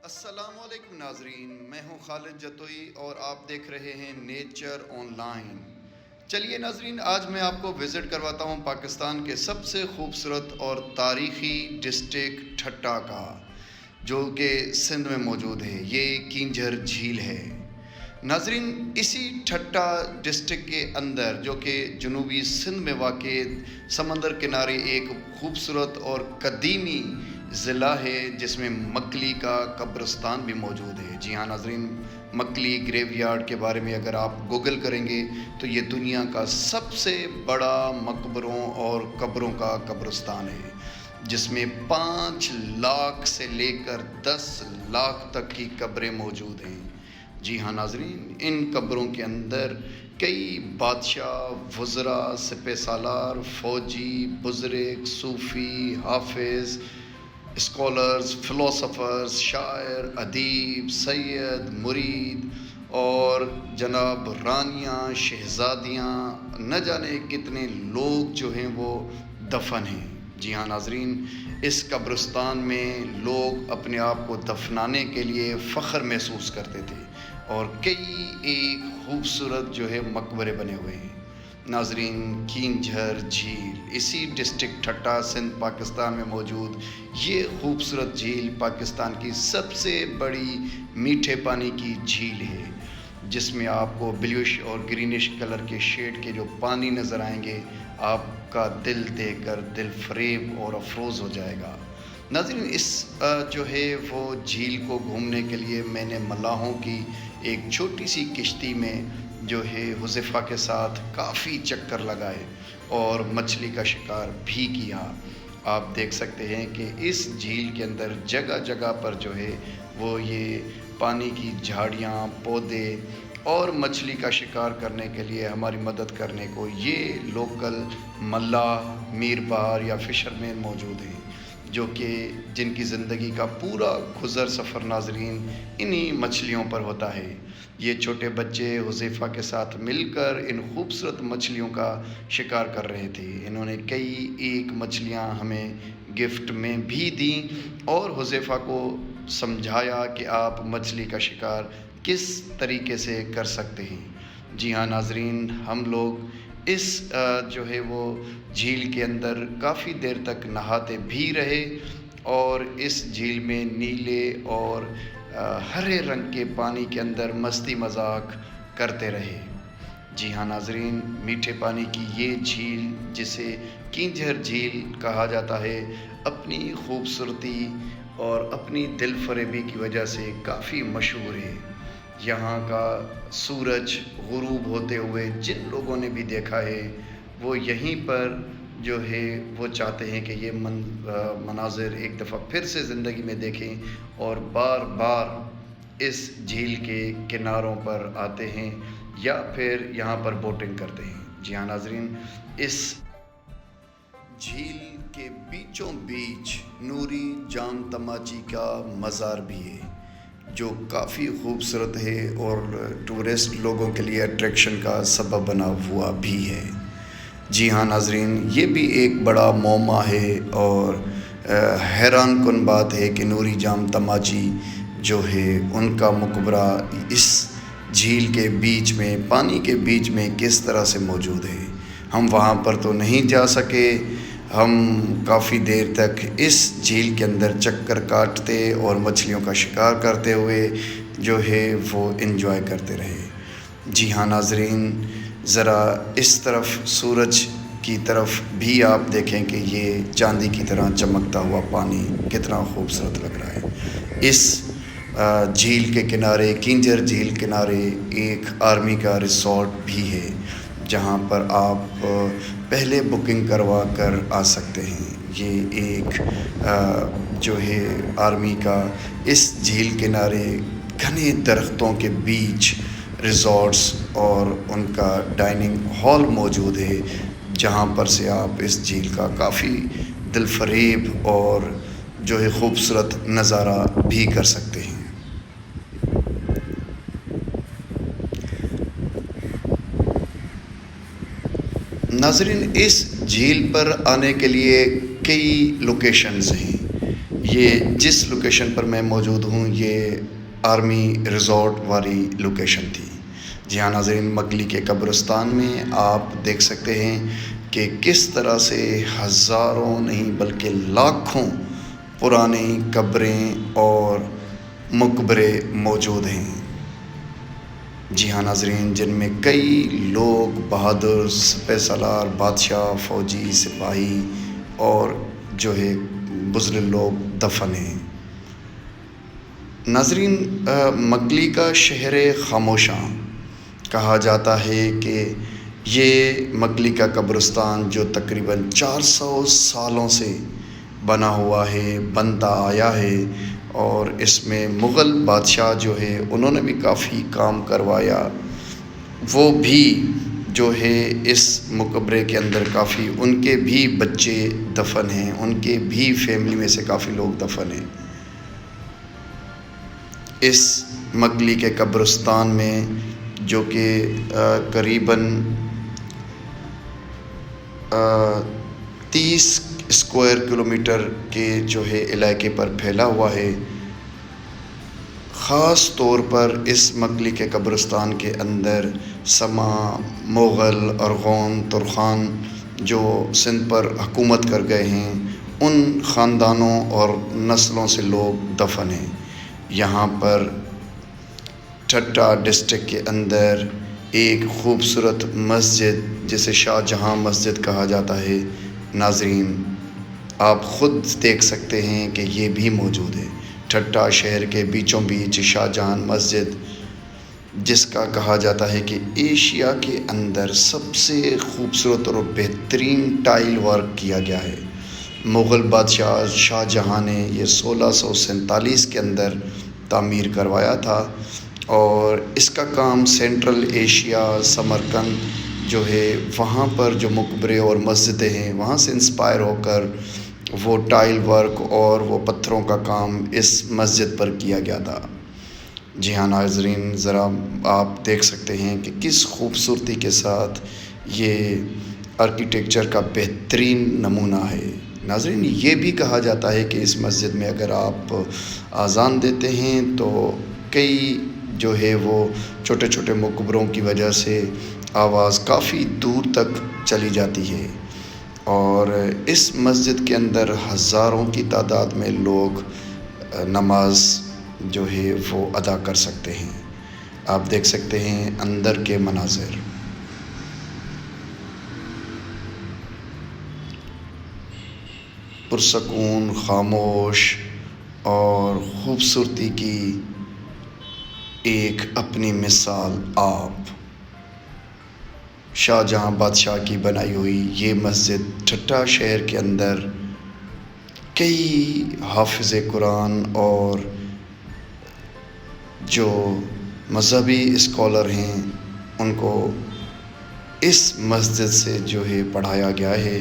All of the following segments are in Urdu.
السلام علیکم ناظرین، میں ہوں خالد جتوئی اور آپ دیکھ رہے ہیں نیچر آن لائن۔ چلیے ناظرین، آج میں آپ کو وزٹ کرواتا ہوں پاکستان کے سب سے خوبصورت اور تاریخی ڈسٹرکٹ ٹھٹہ کا، جو کہ سندھ میں موجود ہے۔ یہ کینجھر جھیل ہے ناظرین۔ اسی ٹھٹہ ڈسٹرکٹ کے اندر، جو کہ جنوبی سندھ میں واقع سمندر کنارے ایک خوبصورت اور قدیمی ضلع ہے، جس میں مکلی کا قبرستان بھی موجود ہے۔ جی ہاں ناظرین، مکلی گریو یارڈ کے بارے میں اگر آپ گوگل کریں گے تو یہ دنیا کا سب سے بڑا مقبروں اور قبروں کا قبرستان ہے، جس میں 5 لاکھ سے لے کر 10 لاکھ تک کی قبریں موجود ہیں۔ جی ہاں ناظرین، ان قبروں کے اندر کئی بادشاہ، وزراء، سپہ سالار، فوجی، بزرگ، صوفی، حافظ، اسکالرز، فلاسفرز، شاعر، ادیب، سید، مرید اور جناب رانیاں، شہزادیاں، نہ جانے کتنے لوگ جو ہیں وہ دفن ہیں۔ جی ہاں ناظرین، اس قبرستان میں لوگ اپنے آپ کو دفنانے کے لیے فخر محسوس کرتے تھے، اور کئی ایک خوبصورت جو ہے مقبرے بنے ہوئے ہیں۔ ناظرین، کینجھر جھیل اسی ڈسٹرکٹ ٹھٹہ سندھ پاکستان میں موجود یہ خوبصورت جھیل پاکستان کی سب سے بڑی میٹھے پانی کی جھیل ہے، جس میں آپ کو بلیوش اور گرینش کلر کے شیڈ کے جو پانی نظر آئیں گے، آپ کا دل دیکھ کر دل فریب اور افروز ہو جائے گا۔ ناظرین، اس جو ہے وہ جھیل کو گھومنے کے لیے میں نے ملاحوں کی ایک چھوٹی سی کشتی میں جو ہے حذیفہ کے ساتھ کافی چکر لگائے اور مچھلی کا شکار بھی کیا۔ آپ دیکھ سکتے ہیں کہ اس جھیل کے اندر جگہ جگہ پر جو ہے وہ یہ پانی کی جھاڑیاں، پودے اور مچھلی کا شکار کرنے کے لیے ہماری مدد کرنے کو یہ لوکل ملاح، میر بہار یا فشرمین موجود ہیں، جو کہ جن کی زندگی کا پورا گزر سفر ناظرین انہی مچھلیوں پر ہوتا ہے۔ یہ چھوٹے بچے حذیفہ کے ساتھ مل کر ان خوبصورت مچھلیوں کا شکار کر رہے تھے۔ انہوں نے کئی ایک مچھلیاں ہمیں گفٹ میں بھی دیں اور حذیفہ کو سمجھایا کہ آپ مچھلی کا شکار کس طریقے سے کر سکتے ہیں۔ جی ہاں ناظرین، ہم لوگ اس جو ہے وہ جھیل کے اندر کافی دیر تک نہاتے بھی رہے اور اس جھیل میں نیلے اور ہرے رنگ کے پانی کے اندر مستی مذاق کرتے رہے۔ جی ہاں ناظرین، میٹھے پانی کی یہ جھیل، جسے کینجھر جھیل کہا جاتا ہے، اپنی خوبصورتی اور اپنی دل فریبی کی وجہ سے کافی مشہور ہے۔ یہاں کا سورج غروب ہوتے ہوئے جن لوگوں نے بھی دیکھا ہے، وہ یہیں پر جو ہے وہ چاہتے ہیں کہ یہ مناظر ایک دفعہ پھر سے زندگی میں دیکھیں اور بار بار اس جھیل کے کناروں پر آتے ہیں یا پھر یہاں پر بوٹنگ کرتے ہیں۔ جی ہاں ناظرین، اس جھیل کے بیچوں بیچ نوری جام تماچی کا مزار بھی ہے، جو کافی خوبصورت ہے اور ٹورسٹ لوگوں کے لیے اٹریکشن کا سبب بنا ہوا بھی ہے۔ جی ہاں ناظرین، یہ بھی ایک بڑا معمہ ہے اور حیران کن بات ہے کہ نوری جام تماچی جو ہے ان کا مقبرہ اس جھیل کے بیچ میں، پانی کے بیچ میں کس طرح سے موجود ہے۔ ہم وہاں پر تو نہیں جا سکے، ہم کافی دیر تک اس جھیل کے اندر چکر کاٹتے اور مچھلیوں کا شکار کرتے ہوئے جو ہے وہ انجوائے کرتے رہے۔ جی ہاں ناظرین، ذرا اس طرف سورج کی طرف بھی آپ دیکھیں کہ یہ چاندی کی طرح چمکتا ہوا پانی کتنا خوبصورت لگ رہا ہے۔ اس جھیل کے کنارے، کینجھر جھیل کنارے، ایک آرمی کا ریسورٹ بھی ہے، جہاں پر آپ پہلے بکنگ کروا کر آ سکتے ہیں۔ یہ ایک جو ہے آرمی کا اس جھیل کنارے گھنے درختوں کے بیچ ریزورٹس اور ان کا ڈائننگ ہال موجود ہے، جہاں پر سے آپ اس جھیل کا کافی دل فریب اور جو ہے خوبصورت نظارہ بھی کر سکتے ہیں۔ ناظرین، اس جھیل پر آنے کے لیے کئی لوکیشنز ہیں۔ یہ جس لوکیشن پر میں موجود ہوں یہ آرمی ریزورٹ والی لوکیشن تھی۔ جی ہاں ناظرین، مگلی کے قبرستان میں آپ دیکھ سکتے ہیں کہ کس طرح سے ہزاروں نہیں بلکہ لاکھوں پرانی قبریں اور مقبرے موجود ہیں۔ جی ہاں ناظرین، جن میں کئی لوگ بہادر، سپہ سالار، بادشاہ، فوجی، سپاہی اور جو ہے بزرگ لوگ دفن ہیں۔ ناظرین، مگلی کا شہر خاموشاں کہا جاتا ہے کہ یہ مگلی کا قبرستان جو تقریباً 400 سالوں سے بنا ہوا ہے، بنتا آیا ہے، اور اس میں مغل بادشاہ جو ہے انہوں نے بھی کافی کام کروایا۔ وہ بھی جو ہے اس مقبرے کے اندر کافی ان کے بھی بچے دفن ہیں، ان کے بھی فیملی میں سے کافی لوگ دفن ہیں۔ اس مگلی کے قبرستان میں جو کہ قریباً 30 اسکوائر کلومیٹر کے جو ہے علاقے پر پھیلا ہوا ہے، خاص طور پر اس مگلی کے قبرستان کے اندر سما، مغل، ارغون، ترخان جو سندھ پر حکومت کر گئے ہیں ان خاندانوں اور نسلوں سے لوگ دفن ہیں۔ یہاں پر ٹھٹہ ڈسٹرکٹ کے اندر ایک خوبصورت مسجد جسے شاہ جہاں مسجد کہا جاتا ہے، ناظرین آپ خود دیکھ سکتے ہیں کہ یہ بھی موجود ہے۔ ٹھٹہ شہر کے بیچوں بیچ شاہ جہاں مسجد، جس کا کہا جاتا ہے کہ ایشیا کے اندر سب سے خوبصورت اور بہترین ٹائل ورک کیا گیا ہے۔ مغل بادشاہ شاہ جہاں نے یہ 1647 کے اندر تعمیر کروایا تھا، اور اس کا کام سینٹرل ایشیا، سمرقند جو ہے وہاں پر جو مقبرے اور مسجدیں ہیں وہاں سے انسپائر ہو کر وہ ٹائل ورک اور وہ پتھروں کا کام اس مسجد پر کیا گیا تھا۔ جی ہاں ناظرین، ذرا آپ دیکھ سکتے ہیں کہ کس خوبصورتی کے ساتھ یہ آرکیٹیکچر کا بہترین نمونہ ہے۔ ناظرین، یہ بھی کہا جاتا ہے کہ اس مسجد میں اگر آپ اذان دیتے ہیں تو کئی جو ہے وہ چھوٹے چھوٹے مقبروں کی وجہ سے آواز کافی دور تک چلی جاتی ہے، اور اس مسجد کے اندر ہزاروں کی تعداد میں لوگ نماز جو ہے وہ ادا کر سکتے ہیں۔ آپ دیکھ سکتے ہیں اندر کے مناظر۔ پرسکون، خاموش اور خوبصورتی کی ایک اپنی مثال آپ۔ شاہ جہاں بادشاہ کی بنائی ہوئی یہ مسجد ٹھٹہ شہر کے اندر کئی حافظ قرآن اور جو مذہبی اسکالر ہیں ان کو اس مسجد سے جو ہے پڑھایا گیا ہے،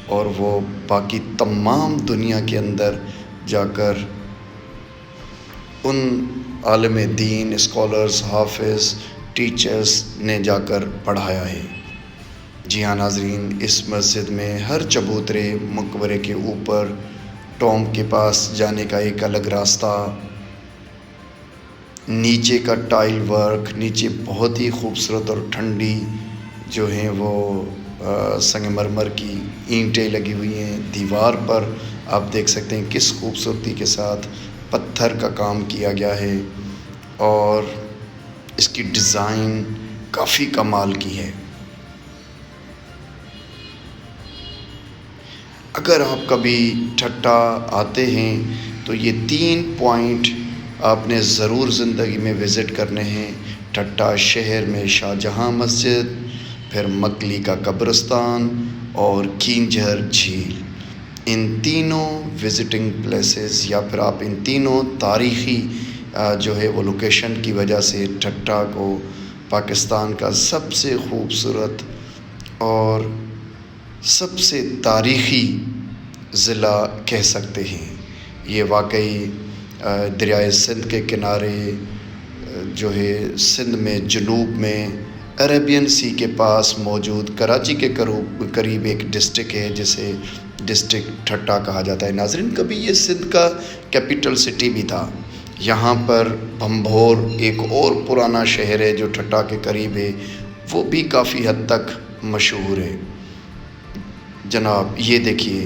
اور وہ باقی تمام دنیا کے اندر جا کر ان عالم دین، اسکالرز، حافظ، ٹیچرز نے جا کر پڑھایا ہے۔ جی ہاں ناظرین، اس مسجد میں ہر چبوترے مقبرے کے اوپر ٹوم کے پاس جانے کا ایک الگ راستہ، نیچے کا ٹائل ورک، نیچے بہت ہی خوبصورت اور ٹھنڈی جو ہیں وہ سنگ مرمر کی اینٹیں لگی ہوئی ہیں۔ دیوار پر آپ دیکھ سکتے ہیں کس خوبصورتی کے ساتھ پتھر کا کام کیا گیا ہے، اور اس کی ڈیزائن کافی کمال کی ہے۔ اگر آپ کبھی ٹھٹہ آتے ہیں تو یہ 3 پوائنٹ آپ نے ضرور زندگی میں وزٹ کرنے ہیں۔ ٹھٹہ شہر میں شاہ جہاں مسجد، پھر مگلی کا قبرستان اور کینجھر جھیل۔ ان تینوں وزٹنگ پلیسز یا پھر آپ ان تینوں تاریخی جو ہے وہ لوکیشن کی وجہ سے ٹھٹہ کو پاکستان کا سب سے خوبصورت اور سب سے تاریخی ضلع کہہ سکتے ہیں۔ یہ واقعی دریائے سندھ کے کنارے جو ہے سندھ میں جنوب میں عربین سی کے پاس موجود کراچی کے قریب ایک ڈسٹرکٹ ہے جسے ڈسٹرکٹ ٹھٹا کہا جاتا ہے۔ ناظرین، کبھی یہ سندھ کا کیپٹل سٹی بھی تھا۔ یہاں پر بھمبھور ایک اور پرانا شہر ہے جو ٹھٹا کے قریب ہے، وہ بھی کافی حد تک مشہور ہے۔ جناب یہ دیکھیے،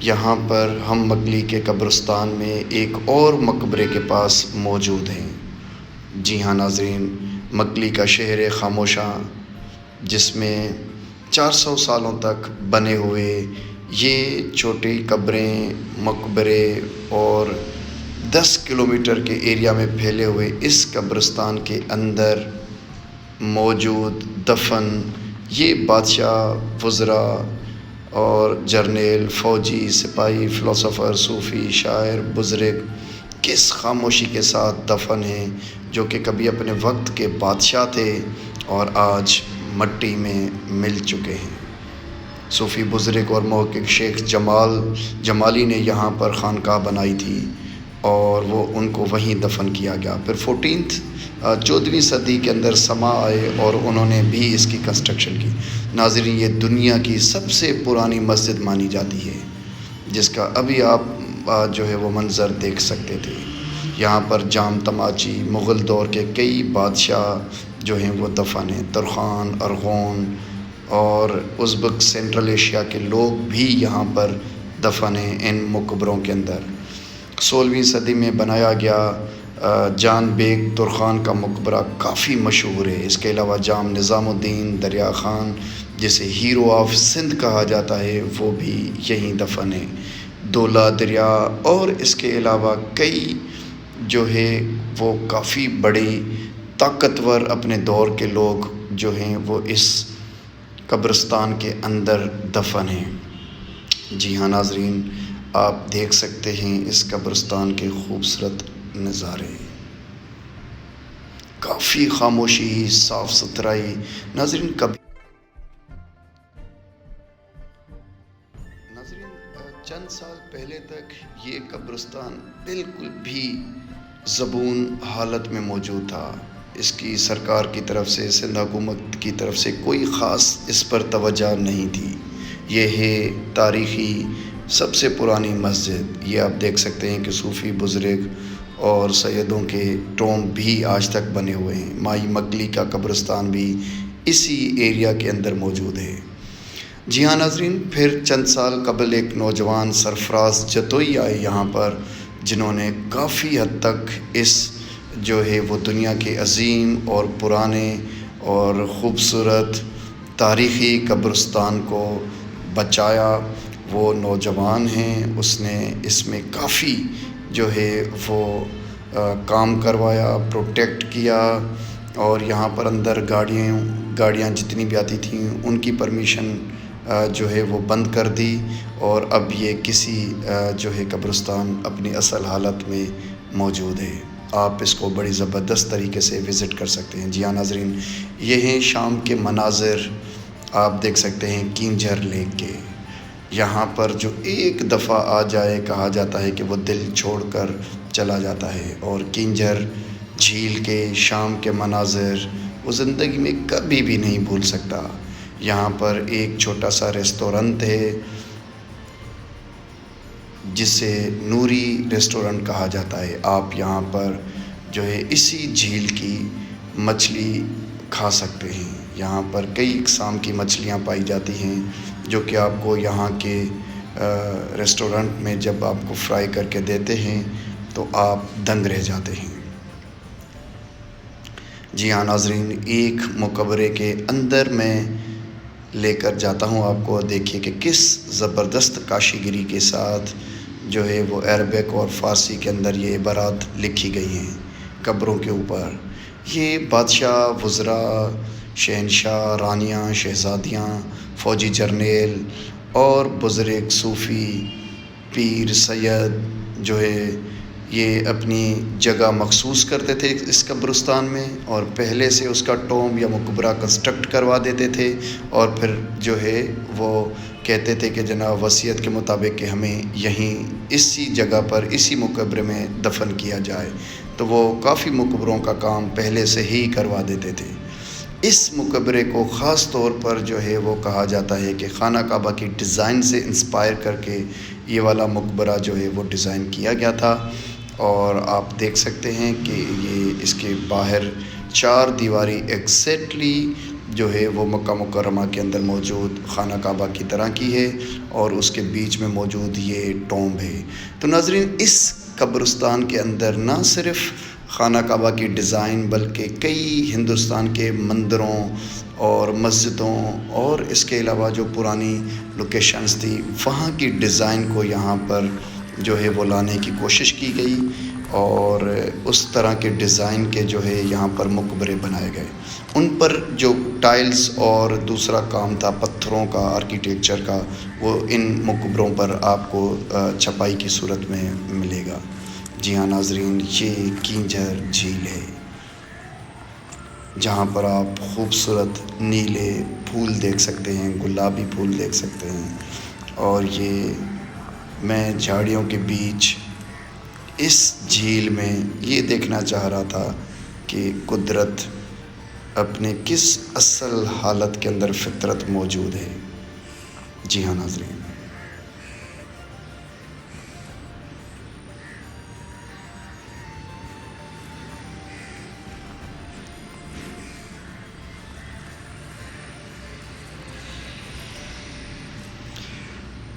یہاں پر ہم مکلی کے قبرستان میں ایک اور مقبرے کے پاس موجود ہیں۔ جی ہاں ناظرین، مکلی کا شہر خاموشاں جس میں 400 سالوں تک بنے ہوئے یہ چھوٹی قبریں، مقبرے اور 10 کلومیٹر کے ایریا میں پھیلے ہوئے اس قبرستان کے اندر موجود دفن یہ بادشاہ، وزراء اور جرنیل، فوجی، سپاہی، فلسفر، صوفی، شاعر، بزرگ کس خاموشی کے ساتھ دفن ہیں، جو کہ کبھی اپنے وقت کے بادشاہ تھے اور آج مٹی میں مل چکے ہیں۔ صوفی بزرگ اور محقق شیخ جمالی نے یہاں پر خانقاہ بنائی تھی اور وہ ان کو وہیں دفن کیا گیا۔ پھر 14ویں صدی کے اندر سما آئے اور انہوں نے بھی اس کی کنسٹرکشن کی۔ ناظرین، یہ دنیا کی سب سے پرانی مسجد مانی جاتی ہے، جس کا ابھی آپ جو ہے وہ منظر دیکھ سکتے تھے۔ یہاں پر جام تماچی، مغل دور کے کئی بادشاہ جو ہیں وہ دفن ہیں۔ ترخان، ارغون اور ازبک سینٹرل ایشیا کے لوگ بھی یہاں پر دفن ہیں ان مقبروں کے اندر۔ 16ویں صدی میں بنایا گیا جان بیگ ترخان کا مقبرہ کافی مشہور ہے۔ اس کے علاوہ جام نظام الدین دریا خان، جسے ہیرو آف سندھ کہا جاتا ہے، وہ بھی یہیں دفن ہے۔ دولا دریا اور اس کے علاوہ کئی جو ہے وہ کافی بڑے طاقتور اپنے دور کے لوگ جو ہیں وہ اس قبرستان کے اندر دفن ہیں۔ جی ہاں ناظرین، آپ دیکھ سکتے ہیں اس قبرستان کے خوبصورت نظارے، کافی خاموشی، صاف ستھرائی۔ ناظرین چند سال پہلے تک یہ قبرستان بالکل بھی زبون حالت میں موجود تھا۔ اس کی سرکار کی طرف سے، سندھ حکومت کی طرف سے کوئی خاص اس پر توجہ نہیں تھی۔ یہ ہے تاریخی سب سے پرانی مسجد۔ یہ آپ دیکھ سکتے ہیں کہ صوفی بزرگ اور سیدوں کے ٹوم بھی آج تک بنے ہوئے ہیں۔ مائی مکلی کا قبرستان بھی اسی ایریا کے اندر موجود ہے۔ جی ہاں ناظرین، پھر چند سال قبل ایک نوجوان سرفراز جتوئی آئے یہاں پر، جنہوں نے کافی حد تک اس جو ہے وہ دنیا کے عظیم اور پرانے اور خوبصورت تاریخی قبرستان کو بچایا۔ وہ نوجوان ہیں، اس نے اس میں کافی جو ہے وہ کام کروایا، پروٹیکٹ کیا، اور یہاں پر اندر گاڑیاں جتنی بھی آتی تھیں ان کی پرمیشن جو ہے وہ بند کر دی، اور اب یہ کسی جو ہے قبرستان اپنی اصل حالت میں موجود ہے۔ آپ اس کو بڑی زبردست طریقے سے وزٹ کر سکتے ہیں۔ جی ہاں ناظرین، یہ ہیں شام کے مناظر، آپ دیکھ سکتے ہیں کینجھر لیک کے۔ یہاں پر جو ایک دفعہ آ جائے کہا جاتا ہے کہ وہ دل چھوڑ کر چلا جاتا ہے، اور کینجھر جھیل کے شام کے مناظر وہ زندگی میں کبھی بھی نہیں بھول سکتا۔ یہاں پر ایک چھوٹا سا ریسٹورنٹ ہے جسے نوری ریسٹورنٹ کہا جاتا ہے۔ آپ یہاں پر جو ہے اسی جھیل کی مچھلی کھا سکتے ہیں۔ یہاں پر کئی اقسام کی مچھلیاں پائی جاتی ہیں جو کہ آپ کو یہاں کے ریسٹورنٹ میں جب آپ کو فرائی کر کے دیتے ہیں تو آپ دنگ رہ جاتے ہیں۔ جی ہاں ناظرین، ایک مقبرے کے اندر میں لے کر جاتا ہوں آپ کو۔ دیکھیے کہ کس زبردست کاشی گری کے ساتھ جو ہے وہ عربک اور فارسی کے اندر یہ عبارات لکھی گئی ہیں قبروں کے اوپر۔ یہ بادشاہ، وزراء، شہنشاہ، رانیاں، شہزادیاں، فوجی جرنیل اور بزرگ، صوفی، پیر، سید جو ہے یہ اپنی جگہ مخصوص کرتے تھے اس قبرستان میں، اور پہلے سے اس کا ٹوم یا مقبرہ کنسٹرکٹ کروا دیتے تھے، اور پھر جو ہے وہ کہتے تھے کہ جناب وصیت کے مطابق کہ ہمیں یہیں اسی جگہ پر اسی مقبرے میں دفن کیا جائے، تو وہ کافی مقبروں کا کام پہلے سے ہی کروا دیتے تھے۔ اس مقبرے کو خاص طور پر جو ہے وہ کہا جاتا ہے کہ خانہ کعبہ کی ڈیزائن سے انسپائر کر کے یہ والا مقبرہ جو ہے وہ ڈیزائن کیا گیا تھا۔ اور آپ دیکھ سکتے ہیں کہ یہ اس کے باہر 4 دیواری ایگزیکٹلی جو ہے وہ مکہ مکرمہ کے اندر موجود خانہ کعبہ کی طرح کی ہے، اور اس کے بیچ میں موجود یہ ٹومب ہے۔ تو ناظرین، اس قبرستان کے اندر نہ صرف خانہ کعبہ کی ڈیزائن بلکہ کئی ہندوستان کے مندروں اور مسجدوں اور اس کے علاوہ جو پرانی لوکیشنز تھی وہاں کی ڈیزائن کو یہاں پر جو ہے وہ لانے کی کوشش کی گئی، اور اس طرح کے ڈیزائن کے جو ہے یہاں پر مقبرے بنائے گئے۔ ان پر جو ٹائلز اور دوسرا کام تھا پتھروں کا، آرکیٹیکچر کا، وہ ان مقبروں پر آپ کو چھپائی کی صورت میں ملے گا۔ جی ہاں ناظرین، یہ کینجھر جھیل ہے جہاں پر آپ خوبصورت نیلے پھول دیکھ سکتے ہیں، گلابی پھول دیکھ سکتے ہیں، اور یہ میں جھاڑیوں کے بیچ اس جھیل میں یہ دیکھنا چاہ رہا تھا کہ قدرت اپنے کس اصل حالت کے اندر فطرت موجود ہے۔ جی ہاں ناظرین،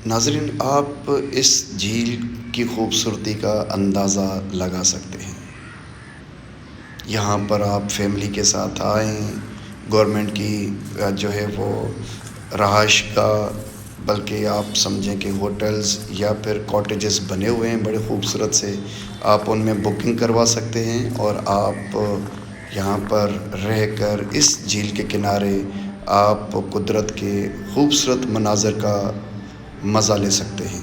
ناظرین آپ اس جھیل کی خوبصورتی کا اندازہ لگا سکتے ہیں۔ یہاں پر آپ فیملی کے ساتھ آئیں، گورنمنٹ کی جو ہے وہ رہائش گاہ، بلکہ آپ سمجھیں کہ ہوٹلز یا پھر کاٹیجز بنے ہوئے ہیں بڑے خوبصورت سے، آپ ان میں بکنگ کروا سکتے ہیں، اور آپ یہاں پر رہ کر اس جھیل کے کنارے آپ قدرت کے خوبصورت مناظر کا مزہ لے سکتے ہیں۔